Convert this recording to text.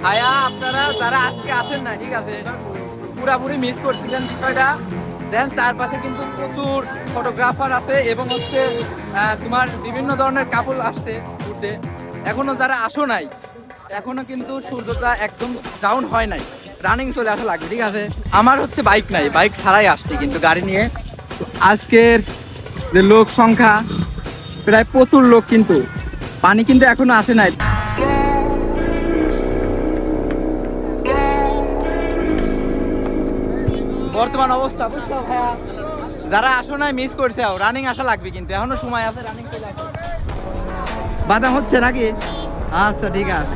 ভাইয়া আপনারা যারা আজকে আসেন না, ঠিক আছে, পুরাপুরি মিস করছিলেন বিষয়টা। দেন চারপাশে কিন্তু প্রচুর ফটোগ্রাফার আছে এবং হচ্ছে তোমার বিভিন্ন ধরনের কাপল আসছে ঘুরতে। এখনো যারা আসো নাই, এখনো কিন্তু সূর্যটা একদম ডাউন হয় নাই, রানিং চলে আসা লাগবে, ঠিক আছে। আমার হচ্ছে বাইক নাই, বাইক ছাড়াই আসছি কিন্তু গাড়ি নিয়ে। তো আজকের যে লোক সংখ্যা প্রায় প্রচুর লোক, কিন্তু পানি কিন্তু এখনো আসে নাই। বর্তমান অবস্থা বুঝছো ভাইয়া, যারা আসো নাই মিস করছে, রানিং আসা লাগবে কিন্তু এখনো সময় আছে, রানিং চলে আসো। বাদাম হচ্ছে নাকি? আচ্ছা ঠিক আছে।